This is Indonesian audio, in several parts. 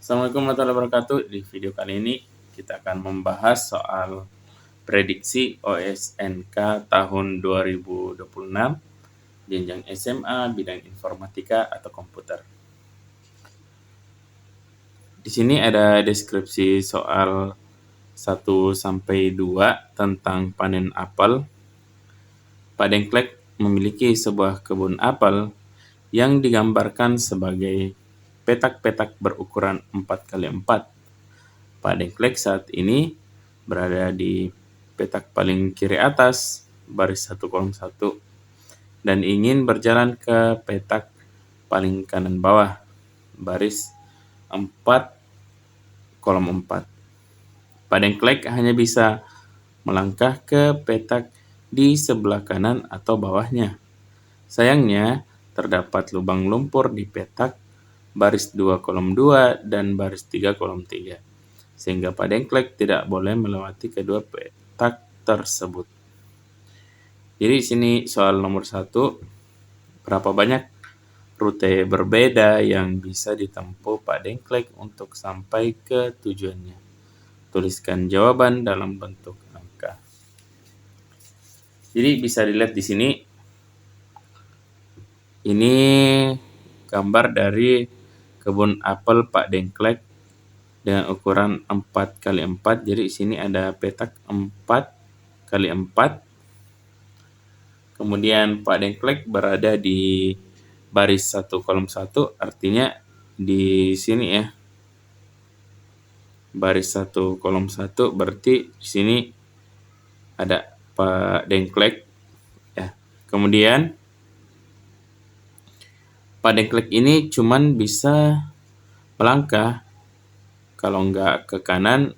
Assalamualaikum warahmatullahi wabarakatuh. Di video kali ini kita akan membahas soal prediksi OSNK tahun 2026 jenjang SMA bidang informatika atau komputer. Di sini ada deskripsi soal 1 sampai 2 tentang panen apel. Pak Dengklek memiliki sebuah kebun apel yang digambarkan sebagai petak-petak berukuran 4x4. Pak Dengklek saat ini berada di petak paling kiri atas, baris 1 kolom 1, dan ingin berjalan ke petak paling kanan bawah, baris 4 kolom 4. Pak Dengklek hanya bisa melangkah ke petak di sebelah kanan atau bawahnya. Sayangnya, terdapat lubang lumpur di petak baris 2 kolom 2 dan baris 3 kolom 3, sehingga Pak Dengklek tidak boleh melewati kedua petak tersebut. Jadi di sini soal nomor 1, berapa banyak rute berbeda yang bisa ditempuh Pak Dengklek untuk sampai ke tujuannya? Tuliskan jawaban dalam bentuk angka. Jadi bisa dilihat di sini, ini gambar dari kebun apel Pak Dengklek dengan ukuran 4x4. Jadi di sini ada petak 4x4. Kemudian Pak Dengklek berada di baris 1 kolom 1, artinya di sini ya. Baris 1 kolom 1 berarti di sini ada Pak Dengklek ya. Kemudian Pak Dengklek ini cuman bisa melangkah kalau nggak ke kanan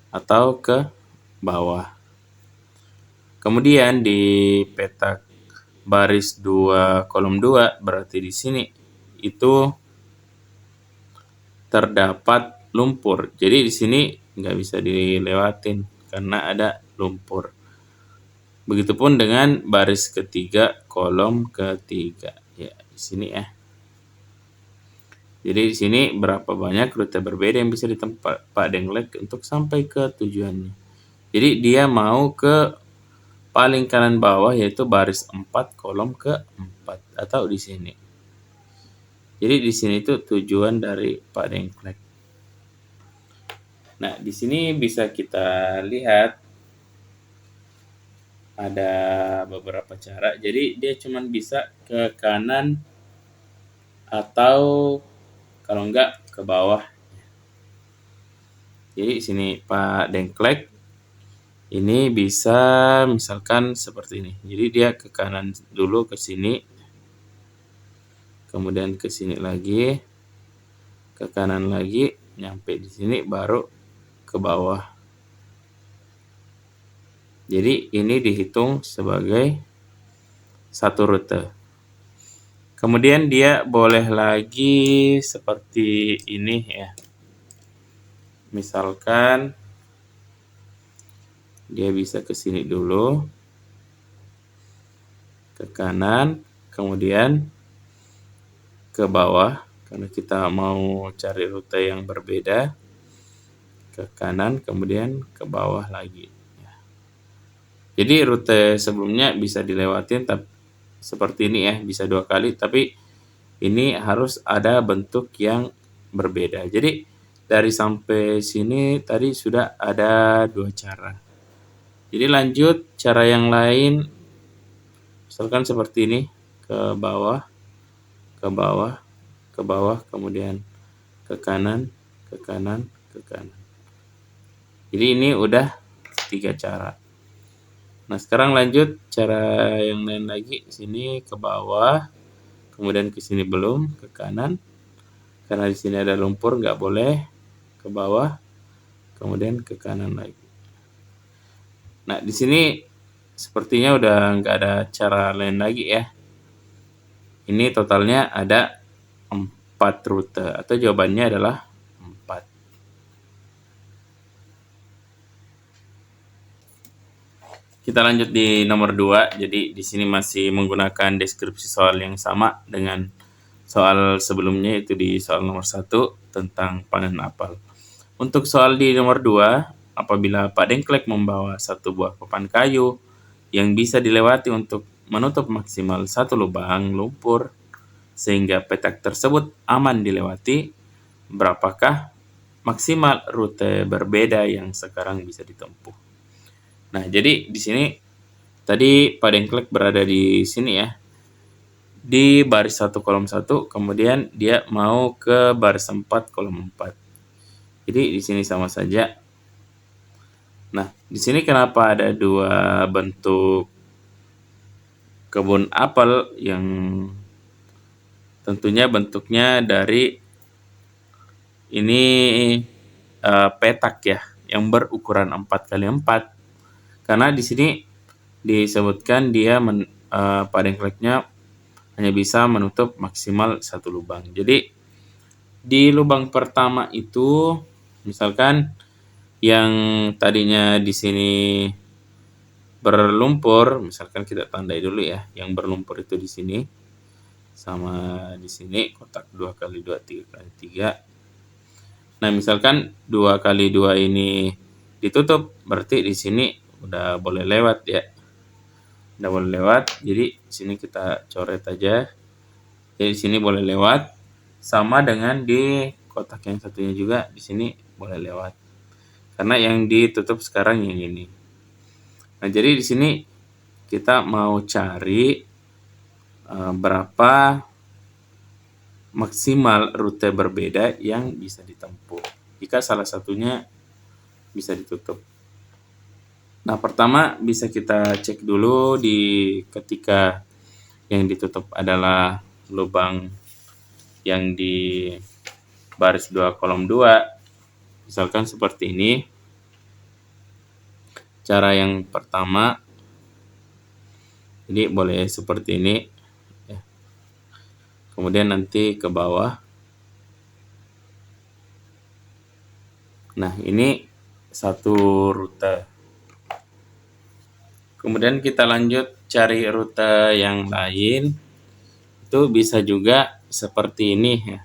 atau ke bawah. Kemudian di petak baris 2 kolom 2 berarti di sini itu terdapat lumpur. Jadi di sini nggak bisa dilewatin karena ada lumpur. Begitupun dengan baris ketiga kolom ketiga. Ya, di sini ya. Jadi di sini berapa banyak rute berbeda yang bisa ditempuh Pak Dengklek untuk sampai ke tujuannya. Jadi dia mau ke paling kanan bawah yaitu baris 4 kolom ke-4 atau di sini. Jadi di sini itu tujuan dari Pak Dengklek. Nah, di sini bisa kita lihat ada beberapa cara. Jadi dia cuma bisa ke kanan atau kalau enggak ke bawah. Jadi di sini Pak Dengklek ini bisa misalkan seperti ini. Jadi dia ke kanan dulu ke sini, kemudian ke sini lagi, ke kanan lagi, nyampe di sini baru ke bawah. Jadi ini dihitung sebagai satu rute. Kemudian dia boleh lagi seperti ini ya. Misalkan dia bisa ke sini dulu, ke kanan, kemudian ke bawah karena kita mau cari rute yang berbeda, ke kanan, kemudian ke bawah lagi. Jadi rute sebelumnya bisa dilewatin seperti ini ya, bisa 2 kali, tapi ini harus ada bentuk yang berbeda. Jadi dari sampai sini tadi sudah ada 2 cara. Jadi lanjut cara yang lain, misalkan seperti ini, ke bawah, ke bawah, ke bawah, kemudian ke kanan, ke kanan, ke kanan. Jadi ini udah 3 cara. Nah, sekarang lanjut cara yang lain lagi. Sini ke bawah, kemudian ke sini belum, ke kanan. Karena di sini ada lumpur, nggak boleh ke bawah, kemudian ke kanan lagi. Nah, di sini sepertinya udah nggak ada cara lain lagi ya. Ini totalnya ada 4 rute, atau jawabannya adalah 4. Kita lanjut di nomor 2. Jadi di sini masih menggunakan deskripsi soal yang sama dengan soal sebelumnya itu di soal nomor 1 tentang panen apel. Untuk soal di nomor 2, apabila Pak Dengklek membawa satu buah papan kayu yang bisa dilewati untuk menutup maksimal satu lubang lumpur sehingga petak tersebut aman dilewati, berapakah maksimal rute berbeda yang sekarang bisa ditempuh? Nah, jadi di sini tadi Pak Dengklek berada di sini ya, di baris 1 kolom 1, kemudian dia mau ke baris 4 kolom 4. Jadi di sini sama saja. Nah, di sini kenapa ada dua bentuk kebun apel yang tentunya bentuknya dari ini petak ya, yang berukuran 4 kali 4. Karena di sini disebutkan dia Pak Dengkleknya hanya bisa menutup maksimal satu lubang. Jadi di lubang pertama itu misalkan yang tadinya di sini berlumpur, misalkan kita tandai dulu ya, yang berlumpur itu di sini sama di sini kotak 2 kali 2 3 kali 3. Nah, misalkan 2 kali 2 ini ditutup, berarti di sini udah boleh lewat ya. Udah boleh lewat. Jadi di sini kita coret aja. Jadi di sini boleh lewat, sama dengan di kotak yang satunya juga di sini boleh lewat. Karena yang ditutup sekarang yang ini. Nah, jadi di sini kita mau cari berapa maksimal rute berbeda yang bisa ditempuh jika salah satunya bisa ditutup. Nah, pertama bisa kita cek dulu ketika yang ditutup adalah lubang yang di baris 2 kolom 2, misalkan seperti ini. Cara yang pertama, jadi boleh seperti ini ya. Kemudian nanti ke bawah. Nah, ini satu rute. Kemudian kita lanjut cari rute yang lain. Itu bisa juga seperti ini ya.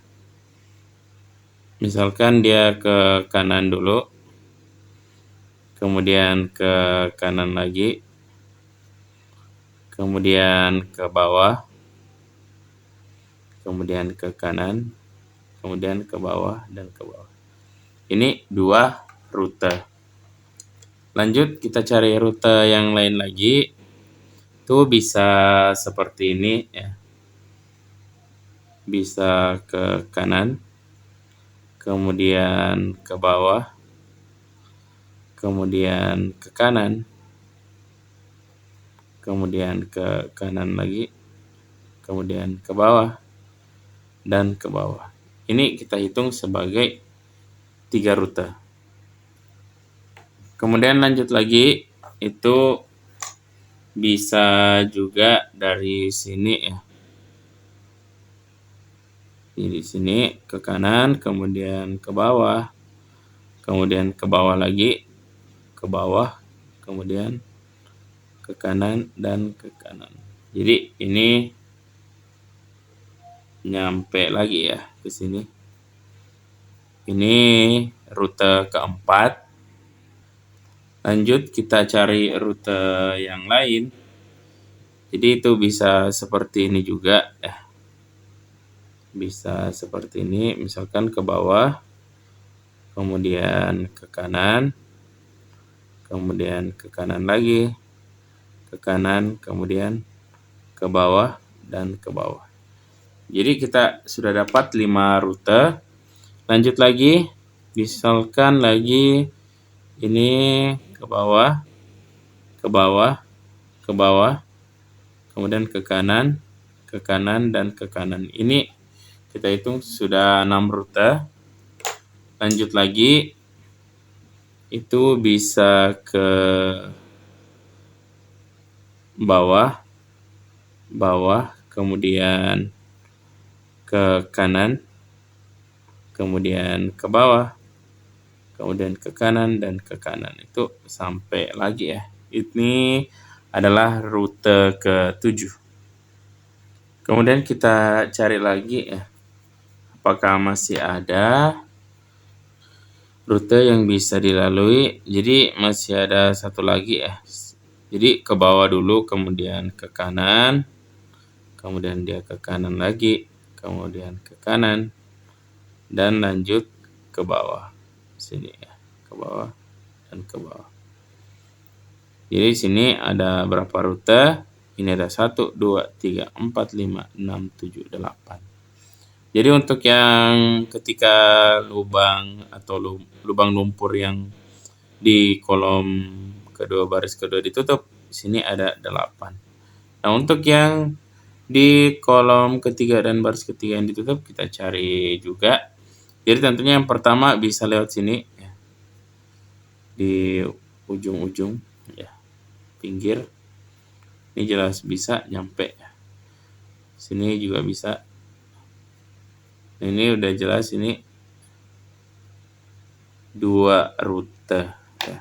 Misalkan dia ke kanan dulu, kemudian ke kanan lagi, kemudian ke bawah, kemudian ke kanan, kemudian ke bawah, dan ke bawah. Ini 2 rute. Lanjut kita cari rute yang lain lagi. Itu bisa seperti ini ya. Bisa ke kanan, kemudian ke bawah, kemudian ke kanan, kemudian ke kanan lagi, kemudian ke bawah, dan ke bawah. Ini kita hitung sebagai 3 rute. Kemudian lanjut lagi, itu bisa juga dari sini ya. Di sini ke kanan, kemudian ke bawah, kemudian ke bawah lagi, ke bawah, kemudian ke kanan dan ke kanan. Jadi ini nyampe lagi ya ke sini. Ini rute keempat. Lanjut kita cari rute yang lain. Jadi itu bisa seperti ini juga ya. Bisa seperti ini, misalkan ke bawah, kemudian ke kanan, kemudian ke kanan lagi, ke kanan, kemudian ke bawah, dan ke bawah. Jadi kita sudah dapat 5 rute. Lanjut lagi, misalkan lagi ini ke bawah, ke bawah, ke bawah, kemudian ke kanan, dan ke kanan. Ini kita hitung sudah 6 rute. Lanjut lagi, itu bisa ke bawah, kemudian ke kanan, kemudian ke bawah, kemudian ke kanan, dan ke kanan. Itu sampai lagi ya. Ini adalah rute ke-7. Kemudian kita cari lagi ya, apakah masih ada rute yang bisa dilalui. Jadi masih ada satu lagi ya. Jadi ke bawah dulu, kemudian ke kanan, kemudian dia ke kanan lagi, kemudian ke kanan, dan lanjut ke bawah. Sini ya, ke bawah dan ke bawah. Jadi sini ada berapa rute? Ini ada 1, 2, 3, 4, 5, 6, 7, 8. Jadi untuk yang ketika lubang atau lubang lumpur yang di kolom kedua baris kedua ditutup, di sini ada 8. Nah, untuk yang di kolom ketiga dan baris ketiga yang ditutup kita cari juga. Jadi tentunya yang pertama bisa lewat sini ya. Di ujung-ujung ya, pinggir. Ini jelas bisa nyampe ya. Sini juga bisa. Nah, ini udah jelas ini 2 rute ya.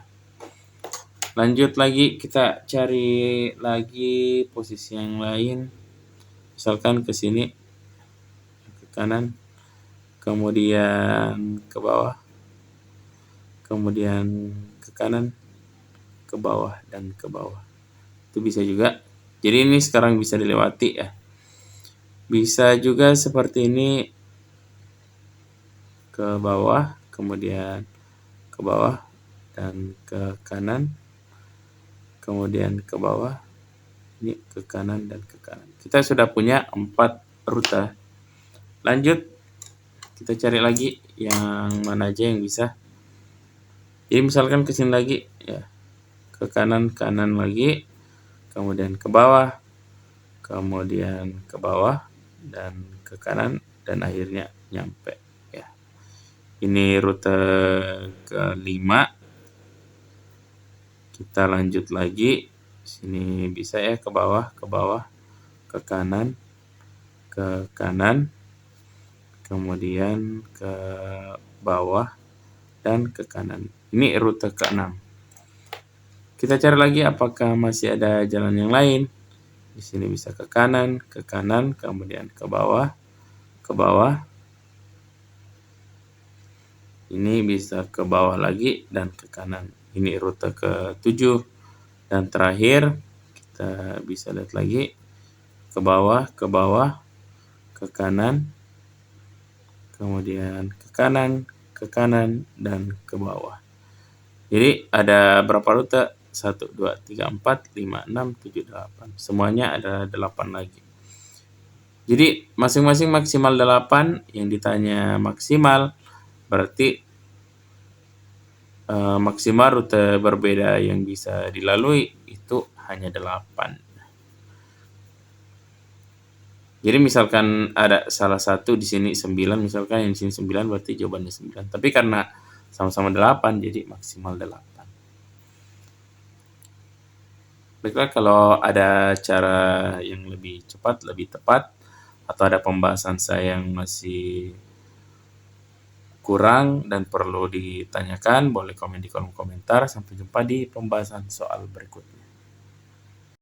Lanjut lagi, kita cari lagi posisi yang lain. Misalkan ke sini, ke kanan, kemudian ke bawah, kemudian ke kanan, ke bawah, dan ke bawah. Itu bisa juga. Jadi ini sekarang bisa dilewati ya. Bisa juga seperti ini, ke bawah, kemudian ke bawah, dan ke kanan, kemudian ke bawah, ini ke kanan dan ke kanan. Kita sudah punya 4 rute. Lanjut, kita cari lagi yang mana aja yang bisa. Jadi misalkan ke sini lagi ya, ke kanan lagi, kemudian ke bawah, kemudian ke bawah, dan ke kanan, dan akhirnya nyampe ya. Ini rute ke-5. Kita lanjut lagi. Sini bisa ya, ke bawah, ke kanan, kemudian ke bawah, dan ke kanan. Ini rute ke-6. Kita cari lagi apakah masih ada jalan yang lain. Di sini bisa ke kanan, kemudian ke bawah, ini bisa ke bawah lagi dan ke kanan. Ini rute ke-7. Dan terakhir, kita bisa lihat lagi, ke bawah, ke kanan, kemudian ke kanan, dan ke bawah. Jadi ada berapa rute? 1, 2, 3, 4, 5, 6, 7, 8. Semuanya ada 8 lagi. Jadi masing-masing maksimal 8. Yang ditanya maksimal berarti maksimal rute berbeda yang bisa dilalui itu hanya 8. Jadi misalkan ada salah satu di sini 9, misalkan yang di sini 9 berarti jawabannya 9. Tapi karena sama-sama 8 jadi maksimal 8. Baiklah, kalau ada cara yang lebih cepat, lebih tepat, atau ada pembahasan saya yang masih kurang dan perlu ditanyakan, boleh komen di kolom komentar. Sampai jumpa di pembahasan soal berikutnya.